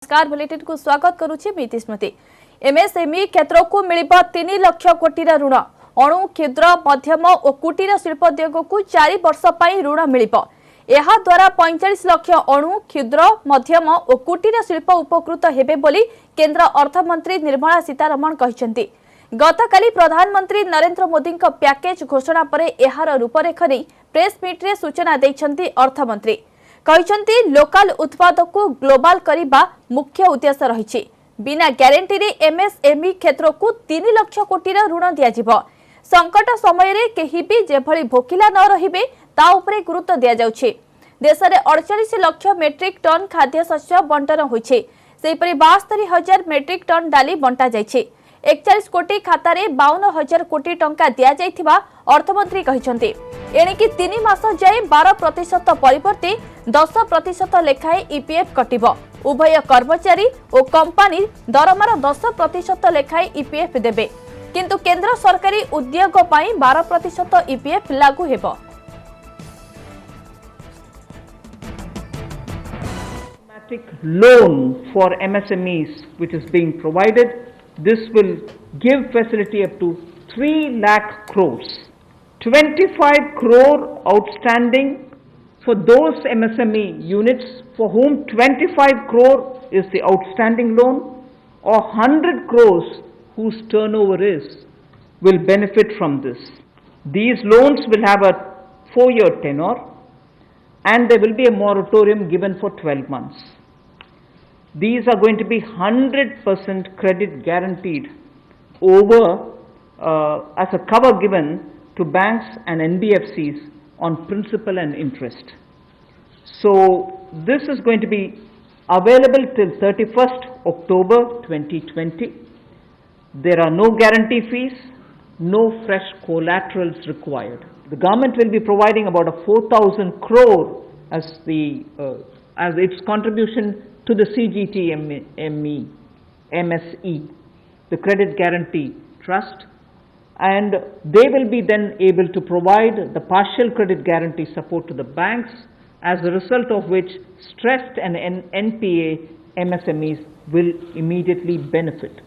नमस्कार बुलेटिन को स्वागत करुछि मीति स्मृति। एमएसएमई क्षेत्र को मिलिबा 3 लाख कोटी ऋण। अणु क्षुद्र मध्यम और कुटीर शिल्प उद्योग को 4 वर्ष पई ऋण मिलिबो। एहा द्वारा 45 लाख अणु क्षुद्र मध्यम और कुटीर शिल्प उपकृत हेबे बोली केंद्र अर्थमंत्री निर्मला सीतारमण कहिसेंती। गतकाली प्रधानमंत्री नरेंद्र मोदी पैकेज घोषणा पर एहार रूपरेख नहीं प्रेस मीट रे सूचना दैछंती अर्थमंत्री। कहते लोकल उत्पाद को ग्लोबल करने मुख्य उद्देश्य रही। बिना ग्यारंटी रे एमएसएमई क्षेत्र को 3 लाख कोटी ऋण दिया। संकट समय रे केही भी जेभली भोकिला न रहिबे ता उपरे गुरुत्व दिया जाउछे। देश में 48 लाख मेट्रिक टन खाद्य शस्य बंटन होइछे। सेहिपरि 72,000 मेट्रिक टन डाली बंटा जाइछे। 41 कोटी खाता रे 52,000 कोटी टंका दिया जाइथिबा अर्थमंत्री कहिसंती। एणिकी 3 मास जाए 12% परिवर्ते 10% लेखाए ईपीएफ कटिबो। उभय कर्मचारी और कंपनी दरमार 10% लेखाए ईपीएफ देबे, किंतु केंद्र सरकारी उद्योग पई 12% ईपीएफ लागू हेबो। Loan for MSMEs which is being provided. This will give facility up to 3 lakh crores. 25 crore outstanding for those MSME units for whom 25 crore is the outstanding loan, or 100 crores whose turnover will benefit from this. These loans will have a 4-year tenure and there will be a moratorium given for 12 months. These are going to be 100% credit guaranteed over as a cover given to banks and NBFCs on principal and interest. So this is going to be available till 31st October 2020. There are no guarantee fees, no fresh collaterals required. The government will be providing about a 4,000 crore as its contribution to the MSE, the Credit Guarantee Trust, and they will be then able to provide the partial credit guarantee support to the banks, as a result of which stressed and NPA MSMEs will immediately benefit.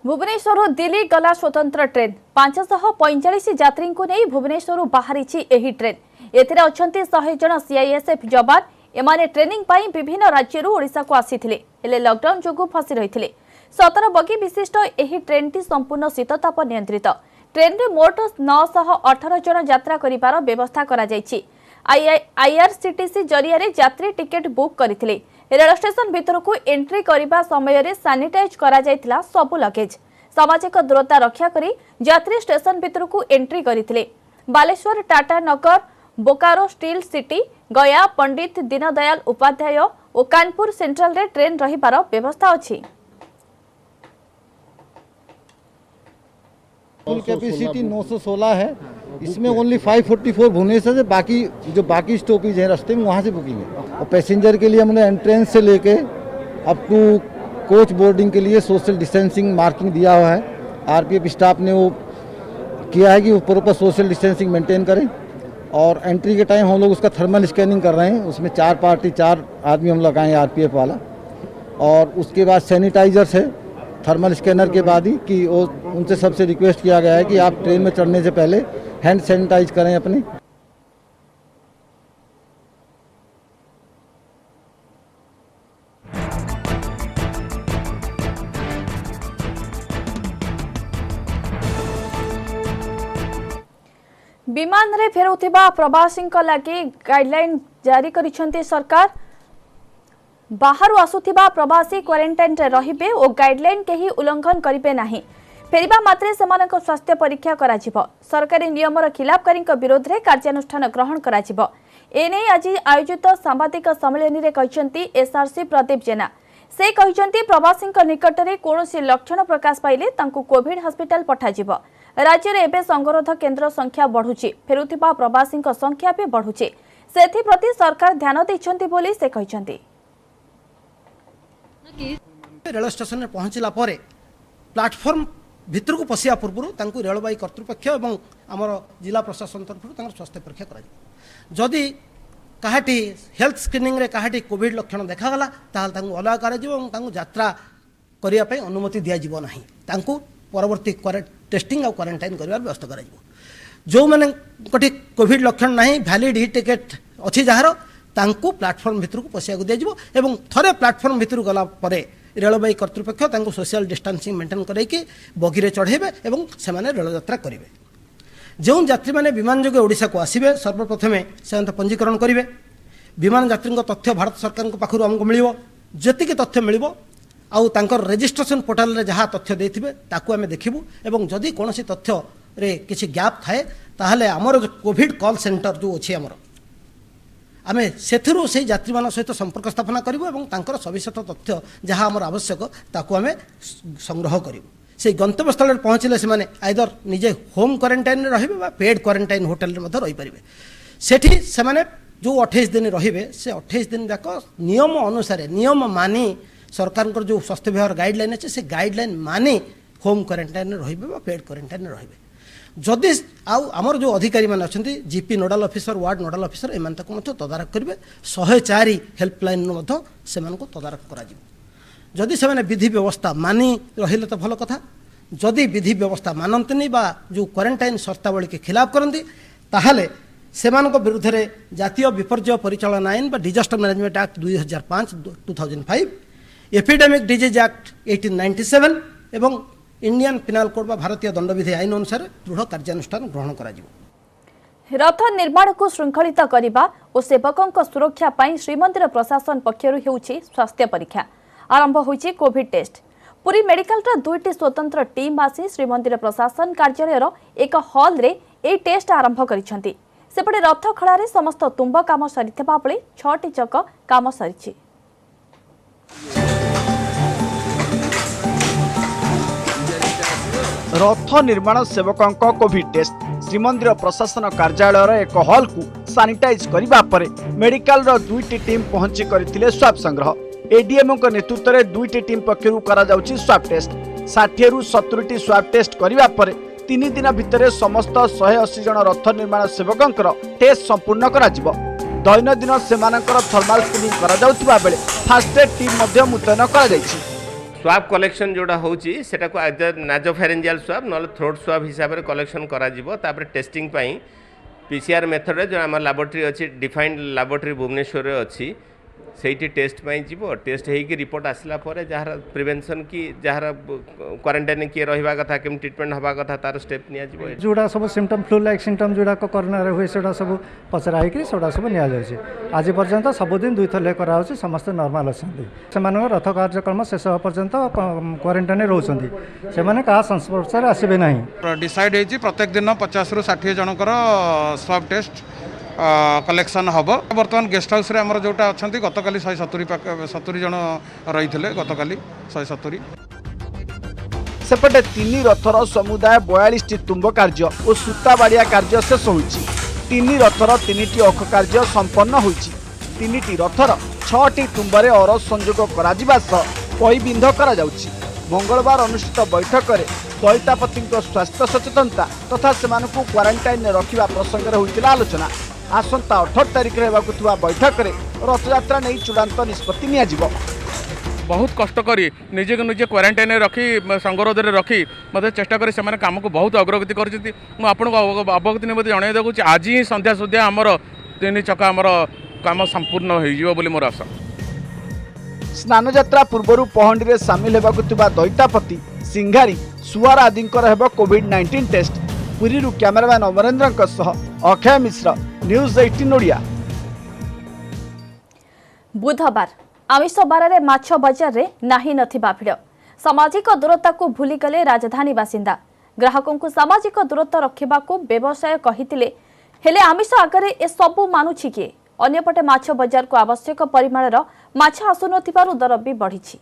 Bhubaneswar Delhi गला स्वतंत्र train 545 यात्री को नहीं भुवनेश्वर बाहरी एही train. एथिरे अछंती 100 जन CISF जवान। एमाने ट्रेनिंग पाई विभिन्न राज्यरू ओडिशा को आसीथिले, हेले लॉकडाउन जोगु फसी रहिथिले। 17 बगी विशिष्ट एही ट्रेन टी संपूर्ण शीतताप नियंत्रित। ट्रेन रे मोट 918 जन यात्रा करिवार व्यवस्था करा जायछि। आईआरसीटीसी जरिया रे यात्री टिकेट बुक करथिले। रेल स्टेशन भीतर को एंट्री करबा समय रे सैनिटाइज करा जायथिला सब लगेज। सामाजिक दूरता रक्षा करी यात्री स्टेशन भीतर को एंट्री करथिले। बालेश्वर, टाटा नगर, बोकारो स्टील सिटी, गया, पंडित दीनदयाल उपाध्याय और कानपुर सेंट्रल रे ट्रेन रहिबार व्यवस्था अछि। फुल कैपेसिटी 916 है। इसमें ओनली 544 भुवनेश्वर से, बाकी स्टॉपेज है रास्ते में, वहाँ से बुकिंग है। और पैसेंजर के लिए हमने एंट्रेंस से लेके अप टू कोच बोर्डिंग के लिए सोशल डिस्टेंसिंग मार्किंग दिया हुआ है। आरपीएफ स्टाफ ने वो किया है कि वो प्रॉपर सोशल डिस्टेंसिंग मेंटेन करें। और एंट्री के टाइम हम लोग उसका थर्मल स्कैनिंग कर रहे हैं। उसमें 4 आदमी हम लगाए आरपीएफ वाला। और उसके बाद सैनिटाइजर्स है थर्मल स्कैनर के बाद ही, कि वो उनसे सबसे रिक्वेस्ट किया गया है कि आप ट्रेन में चढ़ने से पहले हैंड सैनिटाइज करें अपने। विमान रे फेरुथिबा प्रवासी लागि गाइडलाइन जारी करिसंती सरकार। बाहर आसुथिबा प्रवासी क्वारंटाइन रे रहिबे और गाइडलाइन केही उल्लंघन करिबे नाही। फेरिबा मात्रे सेमानक स्वास्थ्य परीक्षा कराजिबो। सरकारी नियमर खिलाफकारी विरोध रे कार्यानुष्ठान ग्रहण कराजिबो। एने आज आयोजित सांबादिक सम्मेलन रे कहिसंती एसआरसी प्रदीप जेना। से कहिसंती प्रवासी निकट रे कोनोसी लक्षण प्रकाश पाइले तांकु कोविड हॉस्पिटल पठाजिबो। राज्य रे एबे संगरोध केंद्र संख्या बढ़ुची, फेरुथिबा प्रवासी संख्या भी बढ़ुची। सेथि प्रति सरकार ध्यान दैछंती बोली से कहिसंती। रेल स्टेशन पहुँचला पर प्लाटफर्म भितर को पशिया पूर्व रेलवाई कर्तृपक्ष और आमर जिला प्रशासन तरफ स्वास्थ्य परीक्षा करा जदि काहाटी हेल्थ स्क्रीनिंग रे काहाटी कोविड लक्षण देखागला ताहले तांको अलग कराଯିବ ଏବଂ ତାଙ୍କୁ ଯାତ୍ରା କରିବା ପାଇଁ ଅନୁମତି ଦିଆଯିବ ନାହିଁ ତାଙ୍କୁ ପରବର୍ତ୍ତୀ टेस्टिंग ଆଉ କ୍ୱାରେଣ୍ଟାଇନ୍ କରିବାର ବ୍ୟବସ୍ଥା କରାଯିବ ଯେଉଁମାନେ କୋଠି କୋଭିड ଲକ୍ଷଣ ନାହିଁ ଭ୍ୟାଲିଡ୍ ଇ ଟିକେଟ୍ ଅଛି ଯାହାର ତାଙ୍କୁ ପ୍ଲାଟଫର୍ମ ଭିତରକୁ ପଶିବାକୁ ଦିଆଯିବ ଏବଂ ଥରେ ପ୍ଲାଟଫର୍ମ ଭିତରକୁ ଗଲା ପରେ ରେଳବାଇ କର୍ତ୍ତୃପକ୍ଷ ତାଙ୍କୁ সোশিয়াল ডিস্টান্সিং মেଣ୍ଟେନ୍ କରାଇକି ବଗିରେ ଚଢ଼େଇବେ ଏବଂ ସେମାନେ ରେଳଯାତ୍ରା କରିବେ ଯେଉଁ ଯାତ୍ରୀମାନେ ବିମାନ ଯୋଗେ ଓଡ଼ିଶାକୁ ଆସିବେ ସର୍ବପ୍ରଥମେ ସେମାନେ ପଞ୍ଜୀକରଣ କରିବେ ବିମାନ ଯାତ୍ରୀଙ୍କ ତଥ୍ୟ ଭାରତ ସରକାରଙ୍କ ପାଖରୁ ଆମକୁ ମିଳିବ ଯେତିକି ତଥ୍ୟ ମିଳିବ ଆଉ ତାଙ୍କର ରେଜିଷ୍ଟ୍ରେସନ୍ ପୋର୍ଟାଲରେ ଯାହା ତଥ୍ୟ ଦେଇଥିବେ ତାକୁ ଆମେ ଦେଖିବୁ ଏବଂ ଯଦି କୌଣସି ତଥ୍ୟରେ କିଛି ଗ୍ୟାପ୍ ଥାଏ ତାହେଲେ ଆମର କୋଭିଡ୍ କଲ୍ ସେଣ୍ଟର ଯେଉଁ ଅଛି ଆମର ଆମେ ସେଥିରୁ ସେହି ଯାତ୍ରୀମାନଙ୍କ ସହିତ ସମ୍ପର୍କ ସ୍ଥାପନ କରିବୁ ଏବଂ ତାଙ୍କର ସବିଶେଷ ତଥ୍ୟ ଯାହା ଆମର ଆବଶ୍ୟକ ତାକୁ ଆମେ ସଂଗ୍ରହ କରିବୁ সেই গন্তব্যস্থলে পৌঁছলে সে আইদর নিজে হোম কোয়ারেন্টাইন রহবে বা পেড কোয়ারেন্টাইন হোটেলের মধ্যে রইপারে সেটি সে যে 28 দিন রহবে সে 28 দিন যাক নিয়ম অনুসারে নিয়ম মানি সরকারଙ୍କର যে স্বাস্থ্য বিভাগ গাইডলাইন আছে সে গাইডলাইন মানি হোম কোয়ারেন্টাইন রহবে বা পেড কোয়ারেন্টাইন রহবে যদি আমার যে অধিকারী মানে অনেক GP nodal officer ward nodal officer এମାନେ তাকে মধ্যে তদারখ করবে 104 হেল্পলাইন মধ্যে সেମାନଙ୍କୁ তদারখ করা যাব যদি ସେମାନେ বিধি ব্যবস্থা মানি রহিলে তো ভালো কথা যদি বিধি ব্যবস্থা মানন্তিনি বা যে কোয়ারেন্টাইন শর্তাবলী के खिलाफ करती তাহলে সেମାନଙ୍କ বিরুদ্ধে জাতীয় বিপর্যয় পরিচালনা আইন বা disaster management act 2005 epidemic disease act 1897 এবং इंडियन पिनाल कोड बा भारतीय दंडविधि आईन अनुसार दृढ़ कार्यानुष्ठान ग्रहण करा जिवो रथ निर्माण को श्रृंखलित करने और सेवकों सुरक्षा पाई श्रीमंदिर प्रशासन पक्षर होउछि स्वास्थ्य परीक्षा आरंभ होइछि कोविड टेस्ट पुरी मेडिकल दुईटी स्वतंत्र टीम आसी श्रीमंदिर प्रशासन कार्यालय एक हॉल रे ए टेस्ट आरंभ करिसेंति सेपटे रथ खळारे समस्त तुंब काम सरिथिबा बेले 6टी चक काम सरिछि रथ निर्माण सेवकों कोविड टेस्ट श्रीमंदिर प्रशासन कार्यालय एक हॉल को सानिटाइज करने पर मेडिकल दुईटी टीम पहुंची करथिले स्वाब संग्रह एडीएमओ के नेतृत्व में दुईटी टीम पक्षर करा स्वाब टेस्ट 60 रु 70 स्वाब टेस्ट करने पर 3 दिन भितर समस्त 180 जन रथ निर्माण सेवकों टेस्ट संपूर्ण करा दैनंदिन सेमानकर थर्माल स्क्रीनिंग करा जाउथिबा बेले फास्ट एड टीम मध्य मुतयन करा जायछि स्वाब कलेक्शन जोड़ा होची सेटा को आइदर नाजोफेरेंजियल स्वाब न थ्रोट स्वाब हिसाब से कलेक्शन करा जिवो तापर टेस्टिंग पई पीसीआर मेथड रे जो हमर लैबोरेटरी अछि डिफाइंड लैबोरेटरी भुवनेश्वर रे अछि सेठी टेस्ट पई जिवो टेस्ट हेई कि रिपोर्ट आसला परे जहार प्रिवेंशन की जहार क्वारंटाइन के रहिबा कथा केम ट्रीटमेंट हबा कथा तार स्टेप निया जिवो जोड़ा सब सिम्पटम फ्लू लाइक सिम्पटम जोड़ा कोरोना रे होय सेटा सब पचराई कि सेटा सब निया जाय आज पर्यंत सब दिन दुई थले करा होछि समस्त नॉर्मल अछंती सेमानक रथ कार्यक्रम शेष हो पर्यंत क्वारंटाइन रहउछंती सेमाने का संस्पर्श रे आसीबे नाही डिसाइड हेछि प्रत्येक दिन 50 रु 60 जनकर स्वाब टेस्ट कलेक्शन हम बर्तमान गेस्ट हाउस आम जोटा अच्छा गतकाली 170 जन रही गतकाली 170 सेपटे 3 रथर समुदाय 42 तुम्ब कार्य और सूता बाड़िया कार्य शेष होइछि 3 रथर 3टी अख कार्य संपन्न होइछि 3टी रथर 6टी तुम्बरे और संयोग करा जिबा सह पईबिंध करा जाउछि मंगलवार अनुष्ठित बैठक में दयितापति स्वास्थ्य सचेतनता तथा सेमानकु क्वारंटाइन रखिबा प्रसंग रे होइतिला आलोचना आसंता 18 तारिख रे हेबाकु थुवा बैठक में रथयात्रा नहीं चूड़ांत निष्पत्ति निया जिवो बहुत कष्ट करी निजे को निजे क्वारंटाइन रखी संगरोध में रखी मत चेष्टा करी से काम को बहुत अग्रगति कर अवगति निमते जन देखुँ आज ही संध्या सुधा आमर 3 चका आमर काम संपूर्ण हो मोर आशा स्नान यात्रा पूर्व पहंडी में सामिल हेबाकु थुवा दयितापति सिंघारी सुआर आदि कोविड-19 टेस्ट पुरी कैमरामैन अमरेन्द्र अक्षय मिश्र न्यूज 18 ओडिया बुधवार आमिष बारे माछ बजार रे नाही नथिबा भिड़ सामाजिक दूरता को भूली गले राजधानी बासिंदा ग्राहकों को सामाजिक दूरता रखिबा को व्यवसाय कहितिले हेले आमिष आगरे ए सबु मानुछि के अन्यपटे माछ बजार को आवश्यक परिमाणर माछ आसु नथिबारु दर भी बढ़िछि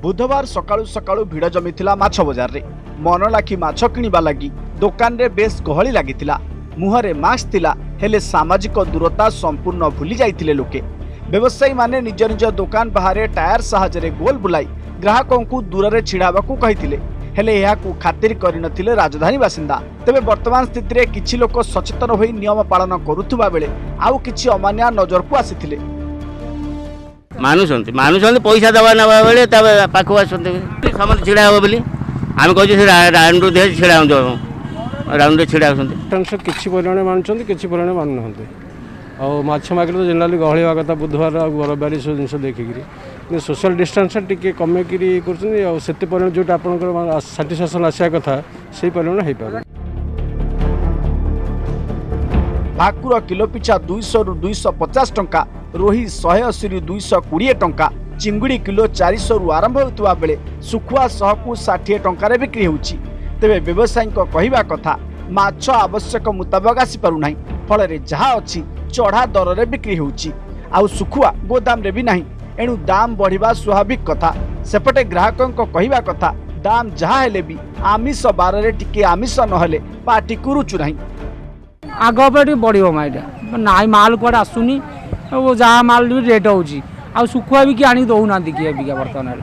बुधवार सकाळु सकाळु भिड़ जमीथिला माछ बजार रे मन लाखी माछ किनिबा लागि दुकान रे बेस गहली लागिथिला मुहरे मास्क थिला हेले सामाजिक दूरता संपूर्ण भूली जाइथिले लोके व्यवसायी माने निज निज दुकान बाहर टायर साहाय्य गोल बुलाई ग्राहकों को दूर रे छिड़ाबा को कहिथिले हेले एहाकु खातिर करिनथिले राजधानी बासिंदा। तेबे वर्तमान स्थिति रे किछि लोक सचेतन होई नियम पालन करुथुबा बेले आउ किछि अमान्य नजर को आसिथिले। मानुछन्ति पैसा दबा नबा बेले तबे पाखु आसन्ति समस्त छिड़ा हो बोली आम कहू से राउंड दे छिड़ा राउंड छिड़ा टेंशन किसी परिमाण मानुछन्ति किसी परिमाण मानु नहन्ति आ माछ मार्केट तो जनरली गहली होगा कथा बुधवार आ रविवार सब जिन देखिकी सोशल डिस्टेंस टिके कमेकरी करते परिमाण जो आपंकर साटिस्फैक्शन आसा कथा से परिमाण हो पारे। भाकुर किलो पिछा 200 रु 250 टंका, रोही 180 रु 220 टंका, चिंगुड़ी किलो 400 रु आरंभ होता बेले सुखुआ 100 को 60 टंका बिक्री होउछि। तेबे व्यवसायी कहवा कथा माछ आवश्यक मुताबक आसी पारु नाही, फल रे जहा अछि चढ़ा दर रे बिक्री होउछि आउ सुखुआ गोदाम रे भी नाही, एणु दाम बढ़िबा स्वाभाविक कथा। सेपटे ग्राहकन कहवा कथा दाम जहा हेले भी आमिष बार रे टिके आमिष नहले पार्टी को रुचु नाही। आग बढ़ो माइटा ना माल कौन आसुनी जहाँ माल भी रेट होची आ सुखुआ भी किए आनी दौना किए बिका बर्तमान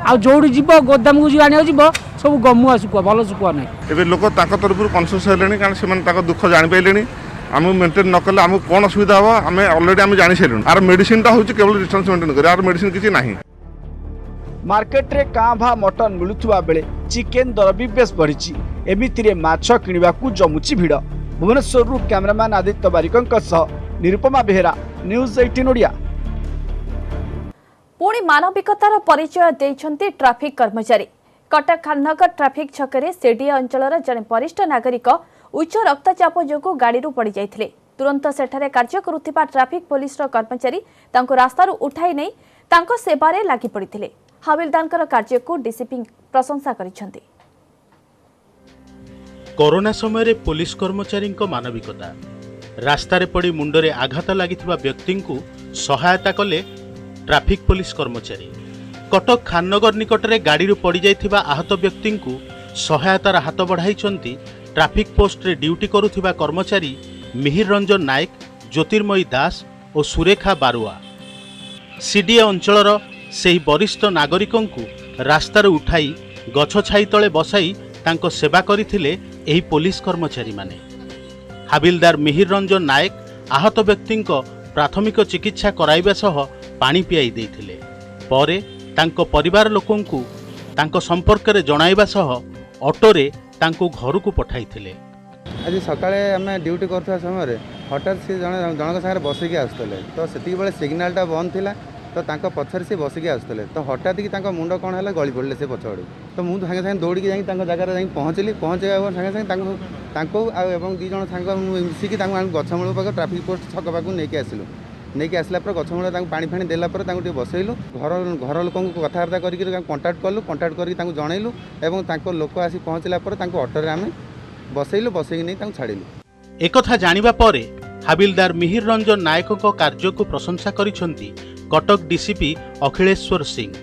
आ जो जीव गोदाम को जी आने जीव सब गमुआ सुखुआ भल सुखुआ ना। एबे लोक ताक तरफ कनसियस हेलेनी कारण से दुख जानी पाइलेनी आम मेंटेन न कले आम कौन असुविधा हम आम अलरेडी आम जानी सारे आर मेडिसिन टा होची केवल डिस्टेंस मेंटेन करे आर मेडिसिन किछि नाही। मार्केट रे कांभा मटन मिलुथुवा बेले चिकेन दर भी बेस बढ़िछि। एमिति रे माछ किनिबा को जमुछि भिड़। भुवनेश्वर कैमरामैन आदित्य बारिकंक सह निरुपमा बेहेरा, न्यूज 18 ओडिया। पुणी मानविकतार परिचय देइछन्ति ट्राफिक कर्मचारी। कटक खाननगर ट्राफिक छकरे सेडिया अंचलर जने वरिष्ठ नागरिक उच्च रक्तचाप जोगु गाड़ी पड़ जाइथिले। तुरंत सेठारे कार्य करुथिबा ट्राफिक पुलिस कर्मचारी तांको रास्तारू उठाई नै तांको सेवारे लागि पड़िथिले। हविलदारकर कार्य को डीसीपी प्रशंसा करिसन्ति। कोरोना समय पुलिस कर्मचारी मानविकता रास्तार पड़ी मुंडरे आघात लागिथिबा व्यक्ति को सहायता कले ट्राफिक पुलिस कर्मचारी। कटक खाननगर निकटरे गाड़ी पड़ जाइथिबा आहत व्यक्ति को सहायतार हाथ बढ़ाइछन्ति ट्राफिक पोस्ट रे ड्यूटी करुथिबा कर्मचारी मिहिर रंजन नायक, ज्योतिर्मयी दास और सुरेखा बारुआ। सीडीए अंचलर सेही वरिष्ठ नागरिकों को रास्तार उठाई गछ छाई तले बसाई तांको सेवा करिथिले एही पुलिस कर्मचारी माने। हाबिलदार मिहिर रंजन नायक आहत व्यक्ति प्राथमिक चिकित्सा कराइबा सह पानी पियाई देइथिले। परे तांको परिवार लोकों को तांको संपर्क रे जणाइबा सह ऑटोरे तांको घर को पठाइथिले। आज सकाळे आमे ड्यूटी करथा समय हठात से जनक संगे बसिकी आसतले तो सेति बेले सिग्नलटा बंद थिला तो तांको पछर से बसिकी आसतले तो हठात कि तांको मुंड कोन हला गଳି पड़ले से पछाड़ी तो मु संगे संगे दौड़ी जाई तांको जगह रे जाई पहुंचली पहुंचे संगे संगे तांको एवं दी जण संग मिसिकी तांको गछमूल पाक ट्रैफिक पोस्ट छक पाक नेकी आसिलु नेकी आसला पर गछमूल तांको पानी फाणी देला पर तांको टे बसैलु घर लोकों को कथावार्ता करके कांटेक्ट कलु कांटेक्ट करके तांको जणैलु एवं तांको लोक आसी पहुंचला पर तांको ऑटो रे आमे बसैलु बसैकी नै तांको छाडिलु। एकथा जानिबा परे हाबिलदार मिहिर रंजन नायक कार्य को प्रशंसा करिसंती कटक डीसीपी अखिलेश्वर सिंह।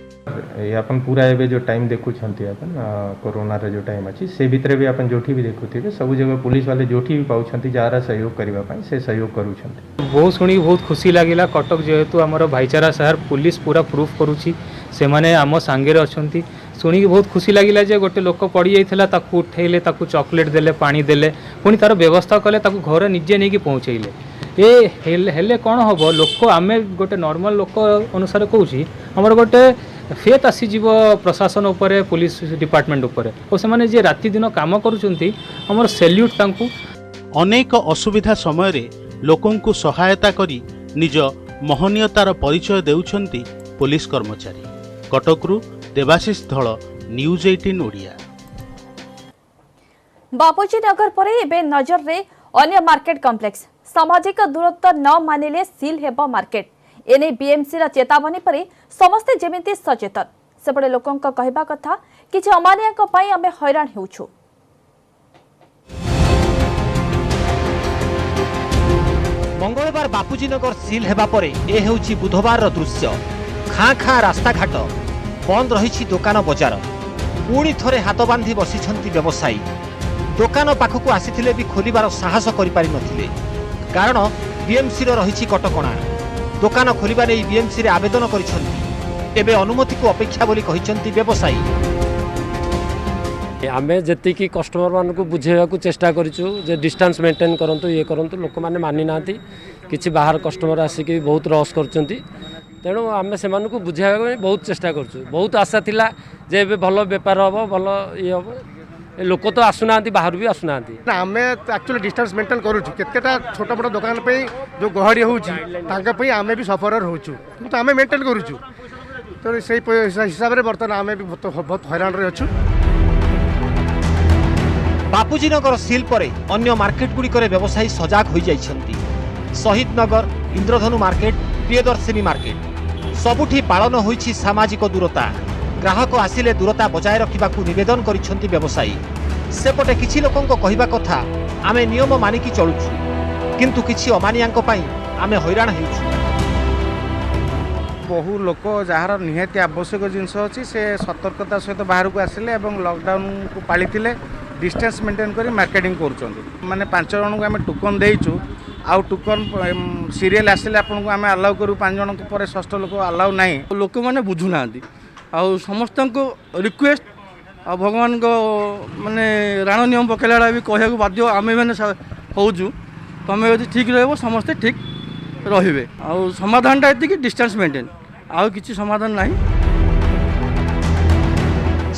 अपन पूरा एबे जो टाइम देखुछंती अपन कोरोना रे जो टाइम अछि से भितरे भी अपन जोठी भी देखुथिबे सब जगह पुलिस वाले जोठी भी पाउछंती जारा सहयोग करबा पई से सहयोग करूछंती। बहुत शुणी बहुत खुशी लागिला कटक जेहेतु हमर भाईचारा शहर पुलिस पूरा प्रूफ करूची से माने आम सांगे रे अछंती शुणी बहुत खुशी लागिला जे गोटे लोक पड़ी जाइथिला ताकू उठैले ताकू चॉकलेट देले पानी देले पुणी तार व्यवस्था कले ताकू घर निजे नेकी पहुंचैले। ए हेले कौन हम लोक आम गोटे नॉर्मल लोक अनुसार कहूँ हमर गोटे फेत आसीज प्रशासन उपरे पुलिस डिपार्टमेंट उपरे और से माने जे राति दिन काम करूछंती हमर सैल्यूट तांकू। अनेक असुविधा समय रे लोकों को सहायता करी निज महनीयतार परिचय देउछंती पुलिस कर्मचारी। कटकरू देवाशीष धळ, न्यूज 18 ओडिया। बापूजी नगर पर एबे नजर रे अन्य मार्केट कॉम्प्लेक्स सामाजिक दूरत्व न मानिले सील हेब मार्केट एने बीएमसी रा चेतावनी पर समस्ते जेमिति सचेतन। सेपटे लोकों कहवा कथा किछि अमानिया पई आमे हैरान हेउछु। मंगलवार बापूजी नगर सील हेबा परे ए हेउछि बुधवार रो दृश्य। खाँ खाँ रास्ता घाट बंद रही दुकान बजार पुणी थरे हाथ बांधी बसिछंती व्यवसायी। दुकान पाखक आसीथिले भी खोलिबार साहस करि पारि नथिले कारण बीएमसी रो रही कटकणा। दुकान खोलिबा नै बीएमसी रे आवेदन करिछंती एबे अनुमति को अपेक्षा बोली कहिछंती व्यवसायी। आम जी कस्टमर मान को बुझेवा चेष्टा करूँ जे डिस्टेंस मेंटेन करूँ ये करूँ लोक मैंने मानी ना कि बाहर कस्टमर आसिक बहुत रस कर तेणु आम से बुझाई बहुत चेष्टा करूँ बहुत आशा थिला जे भल बेपार हम भल ये हम लोक तो आसुना बाहर भी आसुना आम एक्चुअली डिस्टेंस मेंटेन करूँ केतेटा छोट मोट दुकान पे जो गहड़ी होती आम भी सफर होचु तो आम मेंटेन करूँ तो से हिसाब से बर्तमान आम भी बहुत हैरान रही अच्छु। बापूजी नगर सिल पर अन्य मार्केट गुड़िकर व्यवसायी सजाग हो जाइछन्ति। शहीद नगर, इंद्रधनु मार्केट, प्रियदर्शिनी मार्केट सबुठी पालन होइछि सामाजिक दूरता। ग्राहक आसिले दूरता बजाय रखिबाकू निवेदन करिछन्ति व्यवसायी। सेपटे किछि लोकंको कहिबा कथा आमे नियम मानिकी चलुछु किंतु किछि अमानियांको पई आमे हैरान हेउछु। बहु लोक जार निहाती आवश्यक जिनस अच्छी से सतर्कता सहित बाहर को आसिले एवं लॉकडाउन को पाली डिस्टेंस मेंटेन करी मार्केटिंग करुँच माने 5 जन को आम टोकन देचु आउ टोकन सीरियल आसिले आपन को आम अलाउ करूँ 5 जन पर 6 लोक अलाउ ना लोक मैंने बुझुना आउ समस्त को रिक्वेस्ट आ भगवान को माने राण नियम पकड़ा भी कहूँ बाध्य आम मैंने हूँ तुम यदि ठीक रही समस्ते ठीक रे आउ समाधानटा ये डिस्टेंस मेंटेन आउ किसी समाधान नहीं।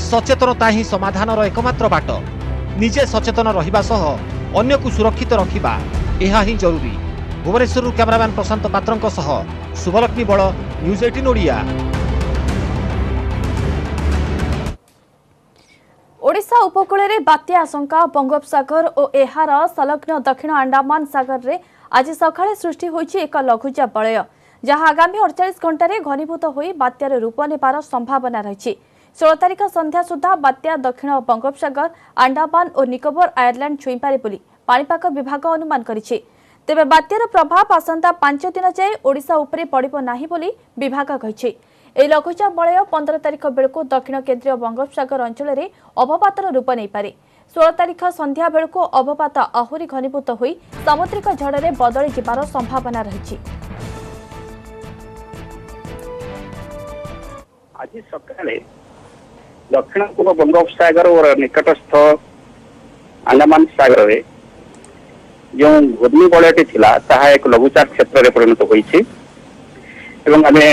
सचेतनता ही समाधानर एकमात्र बाट। निजे सचेतन रहिबा सह अन्य को सुरक्षित रखिबा एहा ही जरूरी। भुवनेश्वर कैमरामैन प्रशांत पात्रंक सह शुभलक्ष्मी बड़, न्यूज 18 ओडिया। ओडिशा उपकूल में बात्या आशंका। बंगोपसागर और एहार संलग्न दक्षिण अंडमान सागर में आज सकाळे सृष्टि होइछि एक लघुचाप वलय जहां आगामी 48 घंटे घनीभूत होई बात्यार रूप नेबार संभावना रही। 16 तारिख संध्या सुधा बात्या दक्षिण बंगोपसागर, अंडमान और निकोबर आयरलैंड छुईपारे बोली पाणीपाग विभाग अनुमान करिछि। तेबे बात्यार प्रभाव आसंता 5 दिन जाए ओडिशा उपरे पड़िबो नाही बोली विभाग कहिछि। ए लघुचाप वलय 15 तारिख बेलको दक्षिण केंद्रीय बंगोपसागर अंचल में अवपातर रूप नहीं पारे। 16 तारिख संध्या बेलको अवपात आहुरी घनीभूत होई सामुद्रिक झड़े बदली जिबार संभावना रही। आज सकाळे दक्षिण पूर्व बंगोपसागर और निकटस्थ अंडमान सागर में जो घूर्णिबलयटी थिला ताहा एक लघुचाप क्षेत्र में परिणत होइछि एवं आमे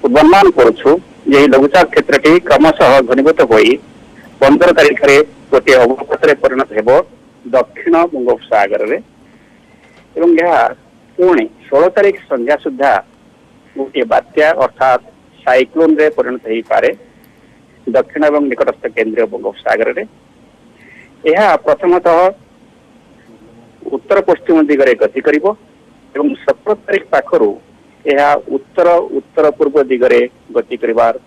पूर्वानुमान करुछु जे लघुचाप क्षेत्रटी क्रमशः घनीभूत होई 15 तारिख रे गोटे अवपात परिणत हेबो दक्षिण बंगोपसागर रे एवं यह पुणी 16 तारिख संध्या सुधा गोटे बात्या अर्थात साइक्लोन रे परिणत हो पारे दक्षिण एवं निकटस्थ केंद्रीय बंगोपसागर रे। यह प्रथमतः उत्तर पश्चिम दिगरे गति करिवो एवं 17 तारिख पाखरु यह उत्तर उत्तर पूर्व दिगरे गति करिवार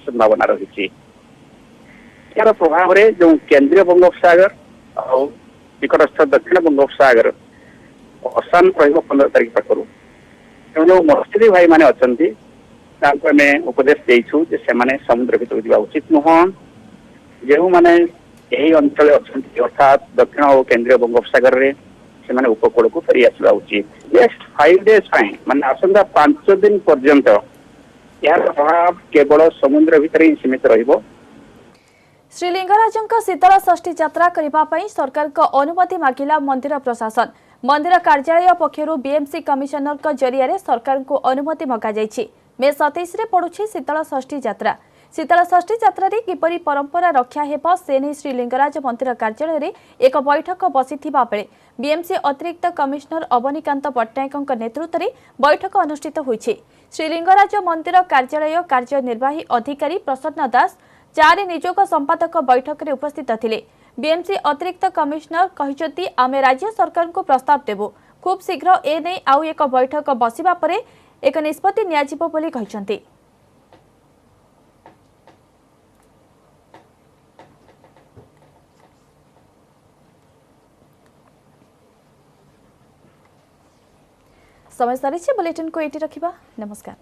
संभावना रही। यार प्रभाव रे जो केंद्रीय बंगोपसागर और निकटस्थ दक्षिण बंगोपसागर अशांत रहिबो 15 तारिख पाखरु एवं जो मत्स्यजीवी भाई माने अछंती तांको आमे उपदेश देइछु जे सेमाने समुद्र भितर जिबा उचित नुह। जो माने यही अंचल अछंती अर्थात दक्षिण और केंद्रीय बंगोपसागर रे सेमाने उपकूल को फेरी आसवा उचित। नेक्स्ट 5 डेज माने आसंता 5 दिन पर्यंत यार प्रभाव केवल समुद्र भितर ही सीमित रहिबो। श्रीलिंगराजंक शीतल षष्ठी यात्रा करने सरकार को अनुमति मागिला मंदिर प्रशासन। मंदिर कार्यालय पक्षर बीएमसी कमिशनर जरिया सरकार को अनुमति मगा जाइछि। मे 27 रे पड़ुछि शीतल षष्ठी यात्रा। शीतल षष्ठी यात्रा रे किपरि परंपरा रक्षा हेब से नहीं श्रीलिंगराज मंदिर कार्यालय रे एक बैठक बसिथिबा बेले बीएमसी अतिरिक्त कमिशनर अवनीकांत पट्टनायक नेतृत्व में बैठक अनुष्ठित होइछि। श्रीलिंगराज मंदिर कार्यालय कार्यनिर्वाही अधिकारी प्रसन्न दास 4 निजोग संपादक बैठक में उपस्थित थिले। बीएमसी अतिरिक्त कमिशनर कहिसथि आमे राज्य सरकार को प्रस्ताव देबो, खूब शीघ्र ए नै आउ एक बैठक बसिबा परे एक निष्पत्ति नियाजिबो बोली कहिसथि। समय सारी बुलेटिन को एटी रखिबा। नमस्कार।